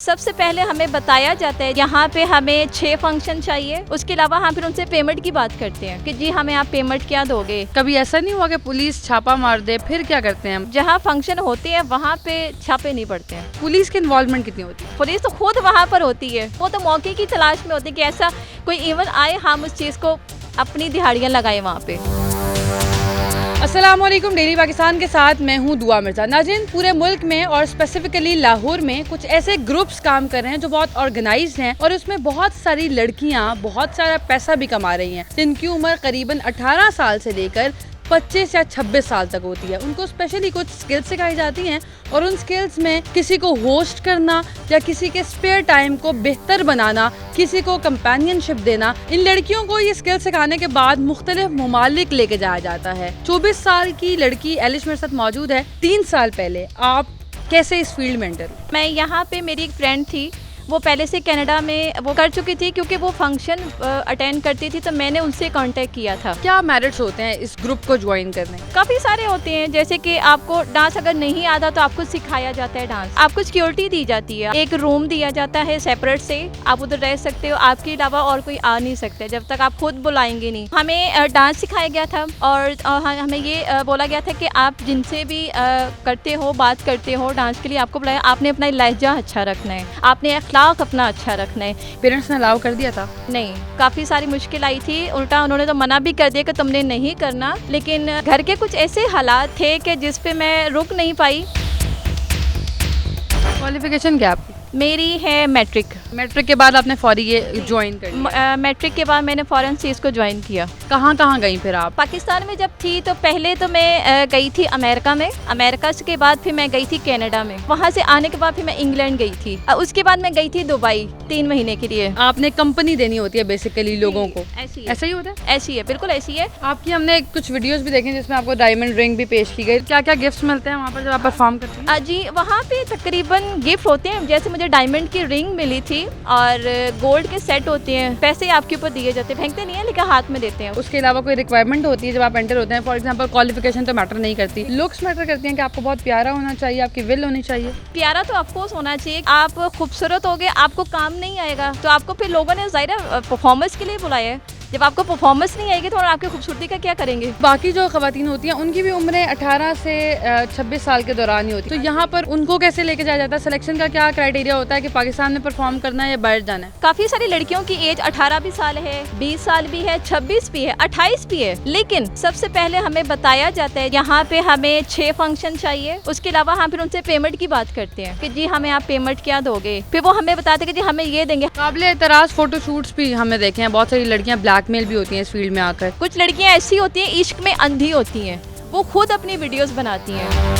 सबसे पहले हमें बताया जाता है यहाँ पे हमें 6 फंक्शन चाहिए। उसके अलावा हम फिर उनसे पेमेंट की बात करते हैं कि जी हमें आप पेमेंट क्या दोगे। कभी ऐसा नहीं हुआ कि पुलिस छापा मार दे, फिर क्या करते हैं हम? जहाँ फंक्शन होते हैं वहाँ पे छापे नहीं पड़ते हैं। पुलिस की इन्वॉल्वमेंट कितनी होती है? पुलिस तो खुद वहाँ पर होती है, वो तो मौके की तलाश में होती है कि ऐसा कोई इवेंट आए, हम उस चीज़ को अपनी दिहाड़ियाँ लगाए वहाँ पे। अस्सलाम वालेकुम, डेली पाकिस्तान के साथ मैं हूँ दुआ मिर्जा। नाज़रीन, पूरे मुल्क में और स्पेसिफिकली लाहौर में कुछ ऐसे ग्रुप्स काम कर रहे हैं जो बहुत ऑर्गेनाइज्ड हैं और उसमें बहुत सारी लड़कियाँ बहुत सारा पैसा भी कमा रही हैं, जिनकी उम्र करीबन 18 साल से लेकर 25 या 26 साल तक होती है। उनको स्पेशली कुछ स्किल्स सिखाई जाती हैं और उन स्किल्स में किसी को होस्ट करना या किसी के स्पेयर टाइम को बेहतर बनाना, किसी को कंपेनियनशिप देना। इन लड़कियों को ये स्किल सिखाने के बाद मुख्तलिफ ममालिक लेके जाया जाता है। 24 साल की लड़की एलिश मेरे साथ मौजूद है। 3 साल पहले आप कैसे इस फील्ड में एंटर? मैं यहाँ पे, मेरी एक फ्रेंड थी, वो पहले से कनाडा में वो कर चुकी थी, क्योंकि वो फंक्शन अटेंड करती थी, तो मैंने उनसे कांटेक्ट किया था। क्या मेरिट्स होते हैं इस ग्रुप को ज्वाइन करने? काफ़ी सारे होते हैं, जैसे कि आपको डांस अगर नहीं आता तो आपको सिखाया जाता है डांस, आपको सिक्योरिटी दी जाती है, एक रूम दिया जाता है सेपरेट से, आप उधर रह सकते हो, आपके अलावा और कोई आ नहीं सकते जब तक आप खुद बुलाएंगे नहीं। हमें डांस सिखाया गया था और हमें ये बोला गया था कि आप जिनसे भी करते हो, बात करते हो, डांस के लिए आपको बुलाया, आपने अपना लहजा अच्छा रखना है, आपने अखलाक अपना अच्छा रखना है। पेरेंट्स ने अलाउ कर दिया था? नहीं, काफ़ी सारी मुश्किल आई थी, उल्टा उन्होंने तो मना भी कर दिया कि तुमने नहीं करना, लेकिन घर के कुछ ऐसे हालात थे कि जिस पे मैं रुक नहीं पाई। क्वालिफिकेशन क्या आपकी? मेरी है मैट्रिक। मैट्रिक के बाद आपने फौरी ये ज्वाइन कर लिया? मैट्रिक के बाद मैंने फ़ौरन से इसको ज्वाइन किया। कहाँ कहाँ गई फिर आप? पाकिस्तान में जब थी तो पहले तो मैं गई थी अमेरिका में, अमेरिका के बाद फिर मैं गई थी कनाडा में, वहाँ से आने के बाद फिर मैं इंग्लैंड गई थी, उसके बाद मैं गई थी दुबई 3 महीने के लिए। आपने कंपनी देनी होती है बेसिकली लोगों को? ऐसी है, ऐसा ही होता है? ऐसी है, बिल्कुल ऐसी है। आपकी हमने कुछ वीडियोस भी देखे जिसमें आपको डायमंड रिंग भी पेश की गई। क्या क्या गिफ्ट्स मिलते हैं वहाँ पर जब आप परफॉर्म करती हैं? जी, वहाँ पे तकरीबन गिफ्ट होते हैं, जैसे मुझे डायमंड की रिंग मिली थी और गोल्ड के सेट होते हैं, पैसे आपके ऊपर दिए जाते हैं, फेंकते नहीं है लेकिन हाथ में देते हैं। उसके अलावा कोई रिक्वायरमेंट होती है जब आप एंटर होते हैं? फॉर एग्जांपल क्वालिफिकेशन तो मैटर नहीं करती, लुक्स मैटर करती हैं कि आपको बहुत प्यारा होना चाहिए, आपकी विल होनी चाहिए? प्यारा तो ऑफकोर्स होना चाहिए। आप खूबसूरत होगे, आपको काम नहीं आएगा, तो आपको फिर लोगों ने ज़ाहिर है परफॉर्मेंस के लिए बुलाया है। जब आपको परफॉर्मेंस नहीं आएगी तो आपकी खूबसूरती का क्या करेंगे? बाकी जो खवातीन होती हैं उनकी भी उम्रें 18 से 26 साल के दौरान ही होती है, तो यहाँ पर उनको कैसे लेके जाया जाता है? सिलेक्शन का क्या क्राइटेरिया होता है कि पाकिस्तान में परफॉर्म करना है या बाहर जाना है? काफ़ी सारी लड़कियों की एज 18 भी साल है, 20 साल भी है, 26 भी है, 28 भी है, लेकिन सबसे पहले हमें बताया जाता है यहाँ पे हमें 6 फंक्शन चाहिए। उसके अलावा हम फिर उनसे पेमेंट की बात करते हैं कि जी हमें आप पेमेंट क्या दोगे, फिर वो हमें बताते हैं कि जी हमें ये देंगे। काबिल एतराज़ फोटो शूट्स भी हमने देखे हैं, बहुत सारी लड़कियाँ ब्लैकमेल भी होती हैं इस फील्ड में आकर। कुछ लड़कियां ऐसी होती हैं, इश्क में अंधी होती हैं, वो खुद अपनी वीडियोस बनाती हैं।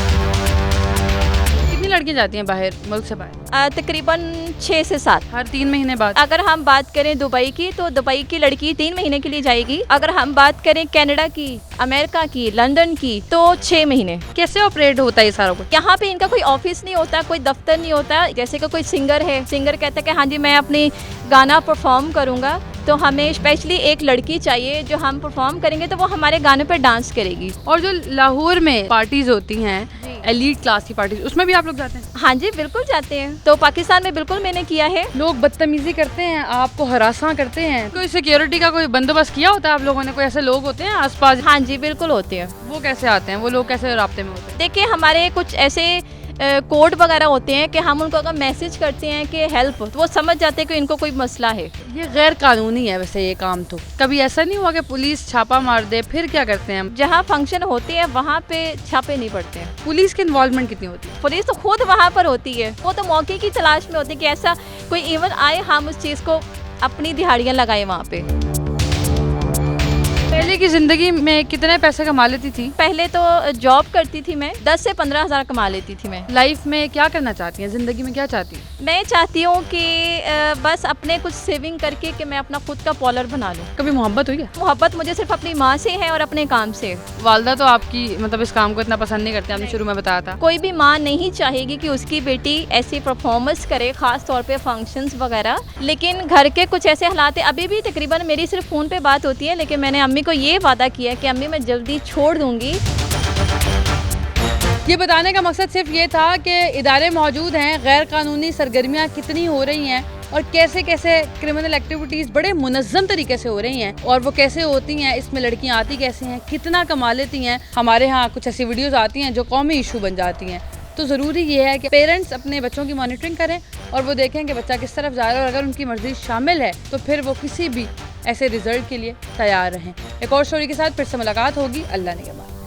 कितनी लड़कियाँ जाती हैं बाहर, मुल्क से बाहर? तकरीबन 6 से 7 हर 3 महीने बाद? अगर हम बात करें दुबई की, तो दुबई की लड़की 3 महीने के लिए जाएगी। अगर हम बात करें कनाडा की, अमेरिका की, लंदन की, तो 6 महीने। कैसे ऑपरेट होता है ये सारा कुछ? यहाँ पे इनका कोई ऑफिस नहीं होता, कोई दफ्तर नहीं होता। जैसे कि कोई सिंगर है, सिंगर कहता है कि हाँ जी मैं अपनी गाना परफॉर्म करूँगा, तो हमें स्पेशली एक लड़की चाहिए जो हम परफॉर्म करेंगे तो वो हमारे गाने पर डांस करेगी। और जो लाहौर में पार्टीज होती हैं, एलीट क्लास की पार्टीज, उसमें भी आप लोग जाते हैं? हाँ जी, बिल्कुल जाते हैं। तो पाकिस्तान में बिल्कुल मैंने किया है। लोग बदतमीजी करते हैं, आपको हरासा करते हैं, कोई सिक्योरिटी का कोई बंदोबस्त किया होता है आप लोगों ने? कोई ऐसे लोग होते हैं आसपास? हाँ जी, बिल्कुल होते हैं। वो कैसे आते हैं? वो लोग कैसे राब्ते में होते हैं? देखिए, हमारे कुछ ऐसे कोड वगैरह होते हैं कि हम उनको अगर मैसेज करते हैं कि हेल्प, तो वो समझ जाते हैं कि इनको कोई मसला है। ये गैर कानूनी है वैसे ये काम। तो कभी ऐसा नहीं हुआ कि पुलिस छापा मार दे, फिर क्या करते हैं हम? जहाँ फंक्शन होते हैं वहाँ पे छापे नहीं पड़ते हैं। पुलिस की इन्वॉल्वमेंट कितनी होती है? पुलिस तो खुद वहाँ पर होती है, वो तो मौके की तलाश में होती है कि ऐसा कोई इवेंट आए, हम उस चीज़ को अपनी दिहाड़ियाँ लगाए वहाँ पे। पहले की जिंदगी में कितने पैसे कमा लेती थी? पहले तो जॉब करती थी मैं, 10 से 15 हज़ार कमा लेती थी मैं। लाइफ में क्या करना चाहती हैं? जिंदगी में क्या चाहती हैं? मैं चाहती हूँ कि बस अपने कुछ सेविंग करके कि मैं अपना खुद का पॉलर बना लूँ। कभी मोहब्बत हुई है? मोहब्बत मुझे सिर्फ अपनी माँ से है और अपने काम से। वालदा तो आपकी मतलब इस काम को इतना पसंद नहीं करते, आपने शुरू में बताया था। कोई भी माँ नहीं चाहेगी कि उसकी बेटी ऐसी परफॉर्मेंस करे, खास तौर पे फंक्शंस वगैरह, लेकिन घर के कुछ ऐसे हालात है। अभी भी तकरीबन मेरी सिर्फ फ़ोन पे बात होती है, लेकिन मैंने अम्मी को ये वादा किया है कि अम्मी मैं जल्दी छोड़ दूँगी। ये बताने का मकसद सिर्फ ये था कि इदारे मौजूद हैं, गैर कानूनी सरगर्मियाँ कितनी हो रही हैं और कैसे कैसे क्रिमिनल एक्टिविटीज़ बड़े मुनज़्ज़म तरीके से हो रही हैं और वो कैसे होती हैं, इसमें लड़कियां आती कैसे हैं, कितना कमा लेती हैं। हमारे यहाँ कुछ ऐसी वीडियोस आती हैं जो कौमी इशू बन जाती हैं। तो ज़रूरी ये है कि पेरेंट्स अपने बच्चों की मॉनिटरिंग करें और वो देखें कि बच्चा किस तरफ जा रहा है, और अगर उनकी मर्ज़ी शामिल है तो फिर वो किसी भी ऐसे रिजल्ट के लिए तैयार रहें। एक और स्टोरी के साथ फिर से मुलाकात होगी। अल्लाह ने के बाद।